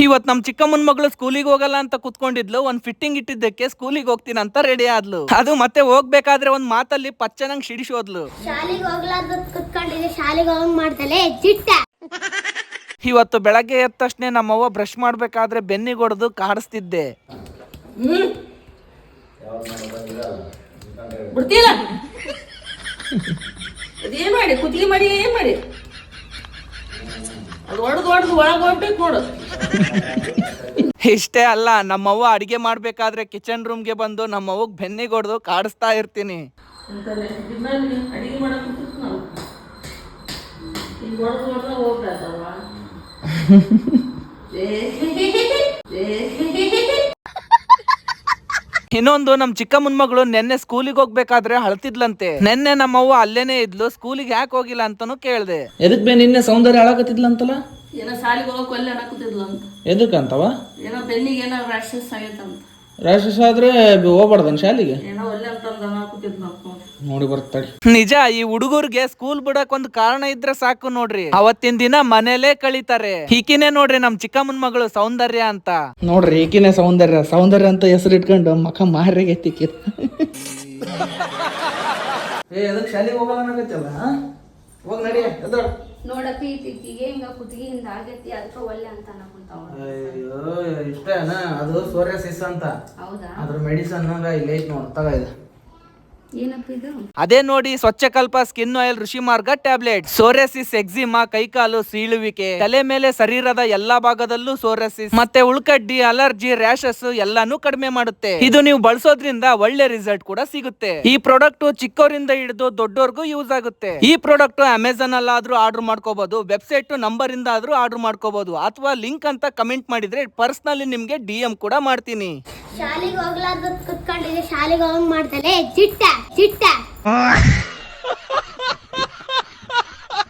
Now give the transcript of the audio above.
ಇವತ್ ನಮ್ ಚಿಕ್ಕಮ್ಮನ್ ಮಗಳು ಸ್ಕೂಲಿಗೆ ಹೋಗಲ್ಲ ಅಂತ ಕುತ್ಕೊಂಡಿದ್ಲು. ಒಂದ್ ಫಿಟ್ಟಿಂಗ್ ಇಟ್ಟಿದ್ದಕ್ಕೆ ಸ್ಕೂಲಿಗೆ ಹೋಗ್ತೀನಿ ಅಂತ ರೆಡಿ ಆದ್ಲು. ಅದು ಮತ್ತೆ ಹೋಗ್ಬೇಕಾದ್ರೆ ಒಂದ್ ಮಾತಲ್ಲಿ ಪಚ್ಚನಂಗ್ ಸಿಡಿಸೋದ್ಲು. ಶಾಲೆಗೆ ಹೋಗ್ಲಾರ್ದು ಕುತ್ಕೊಂಡಿದ್ದೆ, ಶಾಲೆಗೆ ಹೋಗ್ ಮಾಡ್ತಲೆ ಜಿಟ್ಟ. ಇವತ್ತು ಬೆಳಗ್ಗೆ ಎದ್ದ ತಕ್ಷಣ ನಮ್ಮವ್ವ ಬ್ರಷ್ ಮಾಡ್ಬೇಕಾದ್ರೆ ಬೆನ್ನಿಗೆ ಹೊಡೆದು ಕಾಡಿಸ್ತಿದ್ದೆ. ಬಿಡ್ತೀರ ಅದೇನ್ ಮಾಡಿ ಕುತ್ತಿಗೆ ಮಾಡಿ ಏನ್ ಮಾಡಿ ಅದು ಹೊಡೆದು ಒಳಗೆ ಹೋಗ್ಬೇಕು ನೋಡು. ಇಷ್ಟೇ ಅಲ್ಲ, ನಮ್ಮವ್ವ ಅಡಿಗೆ ಮಾಡ್ಬೇಕಾದ್ರೆ ಕಿಚನ್ ರೂಮ್ಗೆ ಬಂದು ನಮ್ಮವ್ವಗ್ ಬೆನ್ನಿಗೆ ಹೊಡೆದು ಕಾಡಿಸ್ತಾ ಇರ್ತೀನಿ. ಅಡಿಗೆ ಮಾಡಕ್ ನಾವು ಈಗ ಹೊಡೆದು ಹೋಗ್ತಾವ. ಇನ್ನೊಂದು, ನಮ್ ಚಿಕ್ಕಮ್ಮನ್ ಮಗಳು ನೆನ್ನೆ ಸ್ಕೂಲಿಗೆ ಹೋಗ್ಬೇಕಾದ್ರೆ ಅಳ್ತಿದ್ಲಂತೆ. ನೆನ್ನೆ ನಮ್ಮವ್ವ ಅಲ್ಲೇನೆ ಇದ್ಲು, ಸ್ಕೂಲಿಗೆ ಯಾಕೆ ಹೋಗಿಲ್ಲ ಅಂತಾನು ಕೇಳ್ದೆ. ಎದಕ್ ಬೇ ನಿನ್ನೆ ಸೌಂದರ್ಯ ಹಾಳಾಕತ್ತಿದ್ಲಂತಲ್ಲ? ಏನೋ ಶಾಲೆಗೆ ಹೋಗಕ್ ಒಲ್ಲೆ ಅನ್ನಕತ್ತಿದ್ಲು ಅಂತ. ಎದಕ್ಕಂತವ? ಏನೋ ಬೆನ್ನಿಗೆ ಏನೋ ರ್ಯಾಷಸ್ ಆಗೈತಂತ. ರ್ಯಾಷಸ್ ಆದ್ರೆ ಹೋಗ್ಬಾರ್ದನ್ ಶಾಲಿಗೆ? ಏನೋ ಒಲ್ಲೆ ಅಂತ ಅನ್ನಕತ್ತಿದ್ಲು ಅಂತ ನೋಡಿ ಬರ್ತಾಳೆ. ನಿಜ, ಈ ಹುಡುಗರ್ಗೆ ಸ್ಕೂಲ್ ಬಿಡಕ್ ಒಂದ್ ಕಾರಣ ಇದ್ರೆ ಸಾಕು ನೋಡ್ರಿ, ಅವತ್ತಿನ ದಿನ ಮನೇಲೇ ಕಳೀತಾರೆ. ಈಕಿನೇ ನೋಡ್ರಿ ನಮ್ ಚಿಕ್ಕಮ್ಮನ್ ಮಗಳು ಸೌಂದರ್ಯ ಅಂತ. ನೋಡ್ರಿ ಈಕಿನೇ ಸೌಂದರ್ಯ ಅಂತ ಹೆಸರು ಇಟ್ಕೊಂಡು ಮಕ್ಕ ಮಾರಿಗೈತಿ. ಎದಕ್ ಶಾಲೆಗೆ ಹೋಗಲ್ಲ ಅನ್ನಕತ್ತಲ್ಲ? ಹೋಗ್ ನಡಿ ಎದ್ದೋಳ. ನೋಡಪ್ಪಿ ಇತ್ತಿಗೆ ಹಿಂಗ ಕುತ್ತಿಗೆಯಿಂದ ಆಗೈತಿ, ಅದಕ್ಕೆ ಒಲ್ಲೆ ಅಂತ ಅನ್ನಕುಂತಾವ. ಅಯ್ಯೋ ಇಷ್ಟೇನ? ಅದು ಸೋರಿಯಾಸಿಸ್ ಅಂತ. ಹೌದಾ? ಅದ್ರ ಮೆಡಿಸನ್ ಇಲ್ಲಿ ಐತ್ ನೋಡ್, ತಗ ಇದು. ಏನಪ್ಪ ಇದು? ಅದೇ ನೋಡಿ, ಸ್ವಚ್ಛಕಲ್ಪ ಸ್ಕಿನ್ ಆಯಿಲ್ ಋಷಿ ಮಾರ್ಗ ಟ್ಯಾಬ್ಲೆಟ್. ಸೋರಿಯಾಸಿಸ್, ಎಕ್ಸಿಮಾ, ಕೈಕಾಲು ಸೀಳುವಿಕೆ, ತಲೆ ಮೇಲೆ ಶರೀರದ ಎಲ್ಲಾ ಭಾಗದಲ್ಲೂ ಸೋರಿಯಾಸಿಸ್ ಮತ್ತೆ ಉಳ್ಕಡ್ಡಿ, ಅಲರ್ಜಿ, ರ್ಯಾಷಸ್ ಎಲ್ಲಾನು ಕಡಿಮೆ ಮಾಡುತ್ತೆ. ಇದು ನೀವು ಬಳಸೋದ್ರಿಂದ ಒಳ್ಳೆ ರಿಸಲ್ಟ್ ಕೂಡ ಸಿಗುತ್ತೆ. ಈ ಪ್ರಾಡಕ್ಟ್ ಚಿಕ್ಕವರಿಂದ ಹಿಡಿದು ದೊಡ್ಡವರ್ಗೂ ಯೂಸ್ ಆಗುತ್ತೆ. ಈ ಪ್ರಾಡಕ್ಟ್ ಅಮೆಝಾನ್ ಅಲ್ಲಾದ್ರೂ ಆರ್ಡರ್ ಮಾಡ್ಕೋಬಹುದು, ವೆಬ್ಸೈಟ್ ನಂಬರ್ ಇಂದ ಆದ್ರೂ ಆರ್ಡರ್ ಮಾಡ್ಕೋಬಹುದು, ಅಥವಾ ಲಿಂಕ್ ಅಂತ ಕಮೆಂಟ್ ಮಾಡಿದ್ರೆ ಪರ್ಸನಲಿ ನಿಮ್ಗೆ DM ಕೂಡ ಮಾಡ್ತೀನಿ. ಶಾಲೆಗೆ ಹೋಗ್ಲಾರ್ದು ಕುತ್ಕೊಂಡಿದ್ದೆ, ಶಾಲೆಗೆ ಹೋಗ್ ಮಾಡ್ತಲೆ ಜಿಟ್ಟ.